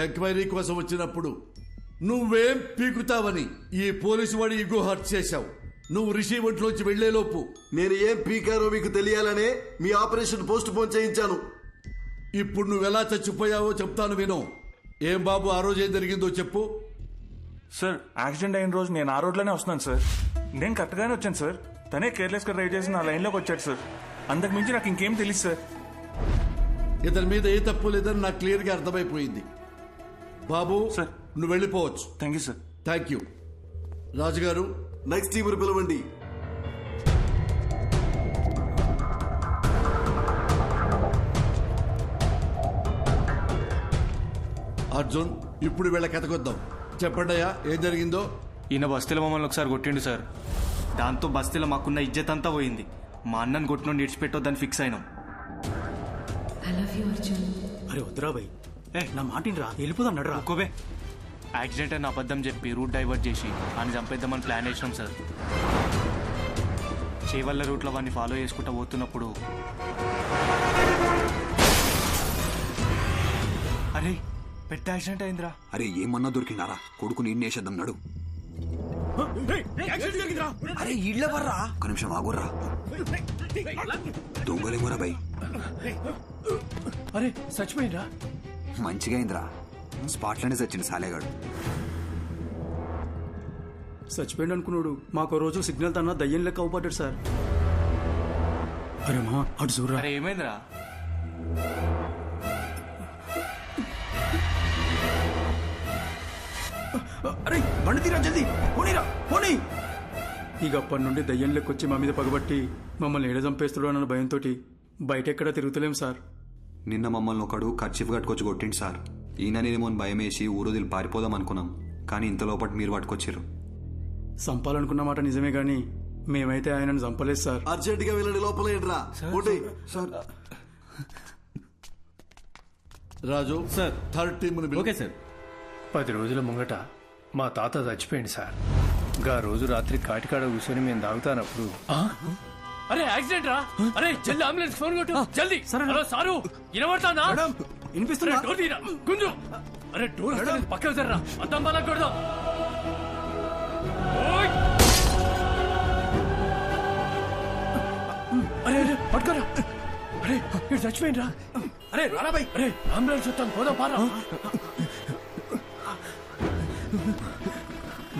Enquiry కోసం వచ్చినప్పుడు నువ్వేం పీకుతావని ఈ పోలీసు వాడి ఇగో హర్ట్ చేశావు. నువ్వు రిషి ఒంట్లోంచి వెళ్లేలోపు నేను ఏం పీకారో మీకు తెలియాలనే మీ ఆపరేషన్ పోస్ట్ పోన్ చేయించాను. ఇప్పుడు నువ్వెలా చచ్చిపోయావో చెప్తాను విను. ఏం బాబు ఆ రోజు ఏం జరిగిందో చెప్పు. సార్ యాక్సిడెంట్ అయిన రోజు నేను ఆ రోడ్లోనే వస్తున్నాను సార్. నేను కరెక్ట్గానే వచ్చాను సార్. తనే కేర్లెస్గా డ్రైవ్ చేసి నా లైన్లోకి వచ్చాడు సార్. అంతకు మించి నాకు ఇంకేం తెలియదు సార్. ఇతని మీద ఏ తప్పు లేదని నాకు క్లియర్గా అర్థమైపోయింది. బాబు సార్ నువ్వు వెళ్ళిపోవచ్చు. Thank you sir. Thank you. రాజుగారు నెక్స్ట్ టీం పిలవండి. అర్జున్ ఇప్పుడు వీళ్ళ కథకొద్దాం. చెప్పండి అయ్యా ఏం జరిగిందో. ఈయన బస్తీలో మమ్మల్ని ఒకసారి కొట్టిండు సార్. దాంతో బస్తీలో మాకున్న ఇజ్జత్ అంతా పోయింది. మా అన్నని కొట్టిన విడిచిపెట్టొద్దని ఫిక్స్ అయినాం. అరే వద్దురా భయ్, నా మాటిని రా, వెళ్ళిపోదాం నడరా. ఒక్కోబే యాక్సిడెంట్ అని అబద్ధం చెప్పి రూట్ డైవర్ట్ చేసి ఆయన చంపేద్దామని ప్లాన్ వేసినాం సార్. చేవల్ల రూట్లో వాడిని ఫాలో చేసుకుంటూ పోతున్నప్పుడు అరే పెద్ద యాక్సిడెంట్ అయిందిరా. అరే ఏమన్నా దొరికినారా? కొడుకు నేను వేసేద్దాం నడు. అరే ఇళ్ళ వర్రా, ఒక నిమిషం ఆగుర్రా. దొంగలేమోరా భయ్. అరే చచ్చిపోయిందా? మంచిగా అయిందిరా, స్పాట్లోనే చచ్చింది సాలేగాడు. చచ్చిపోయింది అనుకున్నాడు. మాకు రోజు సిగ్నల్ తన దయ్యం లెక్క అవుపడ్డాడు సార్. అరే మా అటు చూడరా. అరే ఏమైందిరా? అరే బండి తీరా, జల్దీ పోనీరా పోనీ. ఇక అప్పటి నుండి దయ్యం లెక్కొచ్చి మా మీద పగబట్టి మమ్మల్ని ఏడ చంపేస్తాడు అన్న భయంతో బయట ఎక్కడా తిరుగుతలేం సార్. నిన్న మమ్మల్ని ఒకడు కర్చీఫ్ కట్టుకొచ్చి కొట్టిండు సార్. ఈయననేమో భయం వేసి ఊరోదిలు పారిపోదాం అనుకున్నాం, కానీ ఇంత లోపల మీరు పట్టుకొచ్చారు. చంపాలనుకున్న మాట నిజమే గాని మేమైతే ఆయనను చంపలేదు సార్. అర్జెంట్ గా వెళ్ళండి, లోపల ఏంట్రా. Raju sir third team. Okay sir. 10 రోజుల ముంగట మా తాత చచ్చిపోయింది సార్. గా రోజు రాత్రి కాటికాడ కూర్చొని మేము తాగుతానప్పుడు అరే యాక్సిడెంట్ రా. అరే జల్ది అంబులెన్స్ ఫోన్ కొట్టు జల్ది. హలో సారు వినబడతానా? వినిపిస్తున్నా. డోర్ తీరా గుంజు. అరే డోర్ పక్కన సర్రా, అద్దం బాగా కొడదాం. అరే అరే పట్టుకోరా. అరే ఇక్కడ చచ్చిపోయిండ్రా. అరే రారా భయ్. అరే అంబులెన్స్ వస్తాను పోదాం పారా.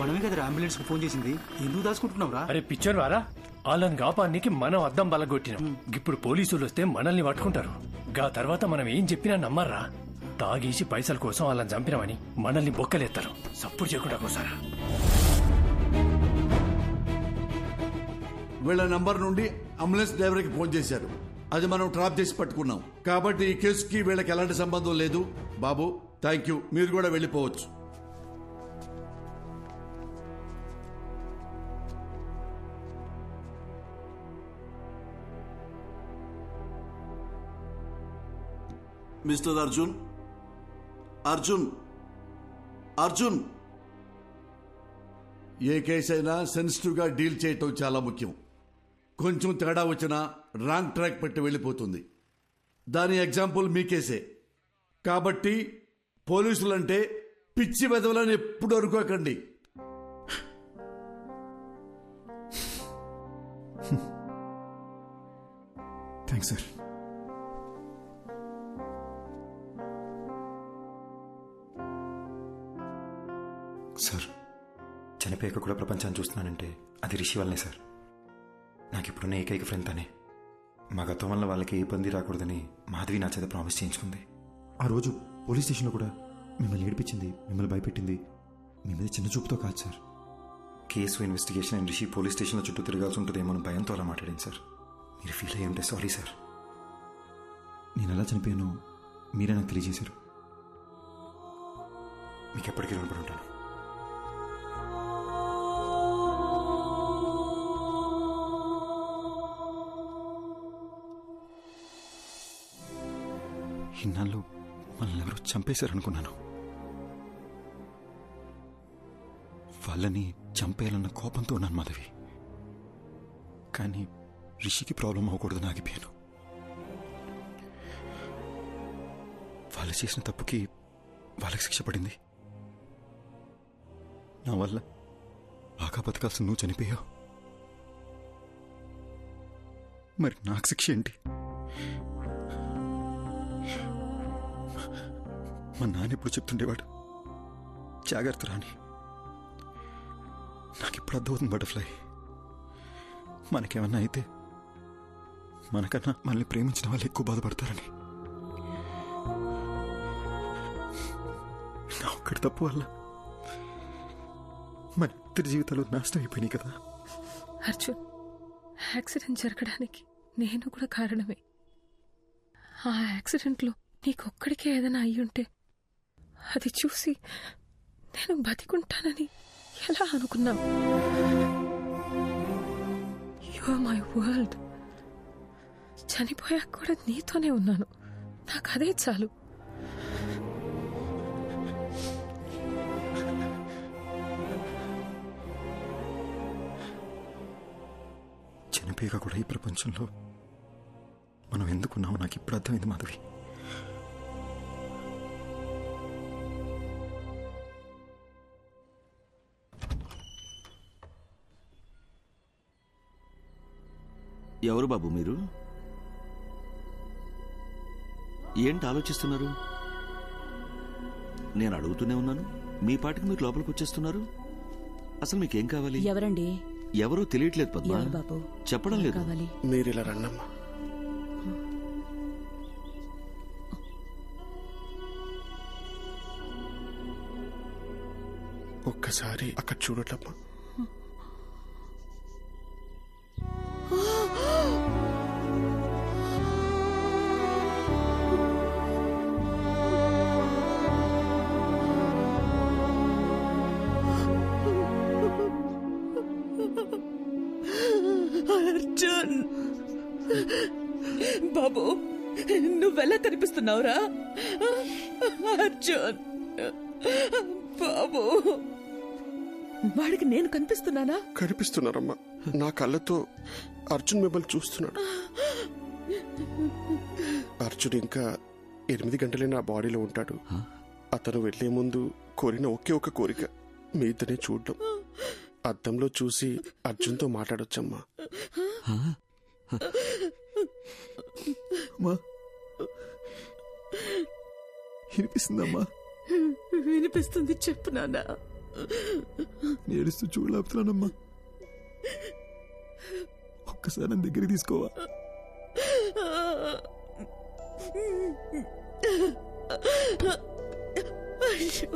మనమే కదా అంబులెన్స్ కు ఫోన్ చేసింది, ఎందుకు దాచుకుంటున్నావు రా? అరే పిక్చర్ వారా, వాళ్ళని కాపానికి మనం అద్దం బలగొట్టినాం. ఇప్పుడు పోలీసులు వస్తే మనల్ని పట్టుకుంటారు. గా తర్వాత మనం ఏం చెప్పినా నమ్మర్రా. తాగేసి పైసల కోసం వాళ్ళని చంపినామని మనల్ని బొక్కలేస్తారు. సప్పుడు చేయకుండా కోసారా. వీళ్ళ నంబర్ నుండి అంబులెన్స్ డ్రైవర్కి ఫోన్ చేశారు. అది మనం ట్రాప్ చేసి పట్టుకున్నాం. కాబట్టి ఈ కేసుకి వీళ్ళకి ఎలాంటి సంబంధం లేదు. బాబు థ్యాంక్ యూ, మీరు కూడా వెళ్ళిపోవచ్చు. మిస్టర్ అర్జున్, అర్జున్, అర్జున్. ఏ కేసు అయినా సెన్సిటివ్ గా డీల్ చేయటం చాలా ముఖ్యం. కొంచెం తేడా వచ్చినా రాంగ్ ట్రాక్ పెట్టి వెళ్ళిపోతుంది. దాని ఎగ్జాంపుల్ మీ కేసే. కాబట్టి పోలీసులంటే పిచ్చి వెదవలని ఎప్పుడు అనుకోకండి. Thanks sir. సార్ చనిపోయాక కూడా ప్రపంచాన్ని చూస్తున్నానంటే అది రిషి వల్లనే సార్. నాకు ఇప్పుడున్న ఏకైక ఫ్రెండ్ తనే. మా గతం వల్ల వాళ్ళకి ఏ ఇబ్బంది రాకూడదని మాధవి నా చేత ప్రామిస్ చేయించుకుంది. ఆ రోజు పోలీస్ స్టేషన్లో కూడా మిమ్మల్ని ఏడిపించింది, మిమ్మల్ని భయపెట్టింది మీ మీద చిన్న చూపుతో కాదు sir. Case investigation and Rishi police స్టేషన్లో చుట్టూ తిరగాల్సి ఉంటుందేమో భయంతో అలా మాట్లాడింది సార్. మీరు ఫీల్ అయ్యి ఉంటే సారీ సార్. నేను ఎలా చనిపోయానో మీరే నాకు తెలియజేశారు. మీకు ఎప్పటికీ రుణపడి ఉంటాను. ఇన్నాళ్ళు మనల్ని ఎవరో చంపేశారనుకున్నాను. వాళ్ళని చంపేయాలన్న కోపంతో ఉన్నాను మాధవి. కానీ రిషికి ప్రాబ్లం అవ్వకూడదని ఆగిపోయాను. వాళ్ళు చేసిన తప్పుకి వాళ్ళకి శిక్ష పడింది. నా వల్ల బాగా బతకాల్సిన నువ్వు చనిపోయావు. మరి నాకు శిక్ష ఏంటి? మా నాన్న ఎప్పుడు చెప్తుండేవాడు, జాగ్రత్త రాని. నాకు ఇప్పుడు అర్థమవుతుంది బటర్ఫ్లై, మనకేమన్నా అయితే మనకన్నా మనల్ని ప్రేమించిన వాళ్ళు ఎక్కువ బాధపడతారని. నా ఒక్కడి తప్పు వల్ల మన ఇద్దరి జీవితాలు నాశనం అయిపోయినాయి కదా. అర్జున్, యాక్సిడెంట్ జరగడానికి నేను కూడా కారణమే. ఆ యాక్సిడెంట్లో నీకొక్కడికే ఏదైనా అయ్యుంటే అది చూసి నేను బతికుంటానని ఎలా అనుకున్నావు? You are my world. చనిపోయాక కూడా నీతోనే ఉన్నాను, నాకు అదే చాలు. చనిపోయాక కూడా ఈ ప్రపంచంలో మనం ఎందుకున్నామో నాకు ఇప్పుడు అర్థమైంది మాధవి. ఎవరు బాబు మీరు? ఏంటి ఆలోచిస్తున్నారు? నేను అడుగుతూనే ఉన్నాను, మీ పాటికి మీరు లోపలికి వచ్చేస్తున్నారు. అసలు మీకేం కావాలి? ఎవరండి? ఎవరో తెలియట్లేదు పద్మా. బాబు చెప్పడం లేదు. మీరు ఇలా రండమ్మా. ఒక్కసారి అక్కడ చూడట్లమ్మా. అర్జున్ బాబు, నువ్వెలా కనిపిస్తున్నావురా? అర్జున్ బాబు, వాడికి నేను కనిపిస్తున్నానా? కనిపిస్తున్నారమ్మా. నా కళ్ళతో అర్జున్ మిమ్మల్ని చూస్తున్నాడు. అర్జున్ ఇంకా 8 గంటలే నా బాడీలో ఉంటాడు. అతను వెళ్లే ముందు కోరిన ఒకే ఒక కోరిక మీ ఇద్దరిని చూడడం. అద్దంలో చూసి అర్జున్తో మాట్లాడొచ్చమ్మా. వినిపిస్తుందమ్మా? వినిపిస్తుంది, చెప్పు నాన్న. ఏడుస్తూ చూడలేపుతున్నానమ్మా. ఒక్కసారి నా దగ్గర తీసుకోవా? అయ్యో,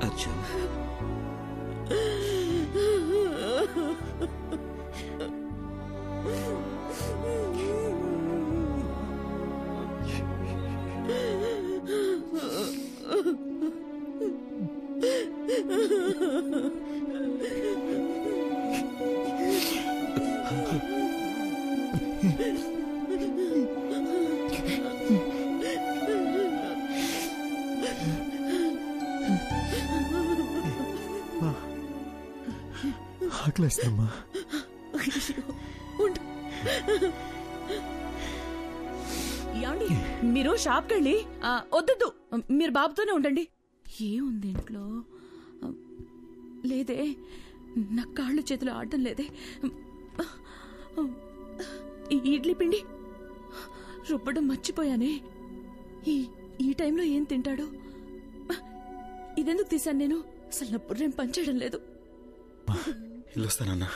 అర్జున్, ఆకలేస్తుందమ్మా. ఏమండి, మీరు షాప్కి వెళ్ళి వద్దు, మీరు బాబుతోనే ఉండండి. ఏముంది ఇంట్లో? లేదే, నా కాళ్ళు చేతులు ఆడటం లేదే. ఇడ్లీ పిండి రుబ్బడం మర్చిపోయానే. ఈ టైంలో ఏం తింటాడు? ఇదెందుకు తీశాను నేను? అసలు నా బుర్రేం పనిచేయడం లేదు. వెళ్ళొస్తానన్నా.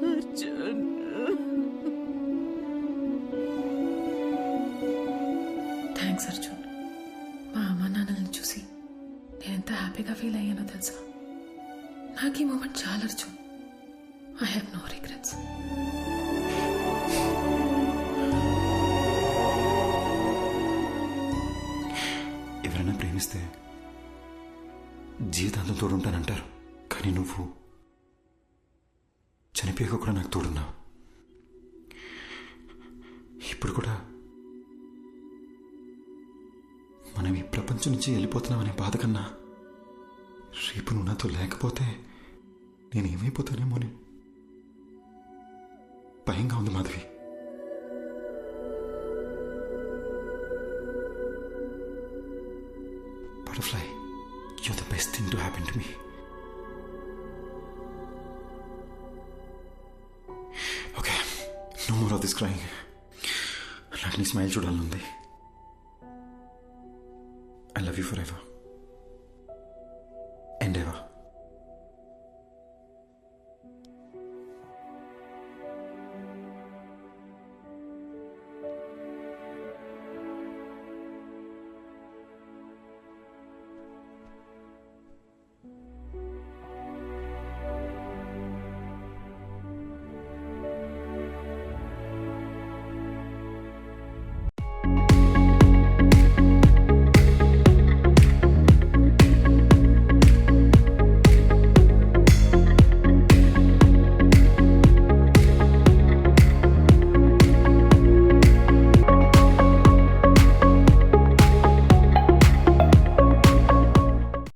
అర్జున్, మూమెంట్ చాలా Arjun. I have no regrets. ఎవరైనా ప్రేమిస్తే జీవితాంతం తోడుంటానంటారు, కానీ నువ్వు చనిపోయాక కూడా నాకు తోడున్నావు. ఇప్పుడు కూడా మనం ఈ ప్రపంచం నుంచి వెళ్ళిపోతున్నామనే బాధ కన్నా రేపు నువ్వు నాతో లేకపోతే నేనేమైపోతానేమో అని భయంగా ఉంది Madhavi. Butterfly, you're the best thing to happen to me. Okay, no more of this crying. నాకు నీ smile చూడాలనుంది. I love you forever.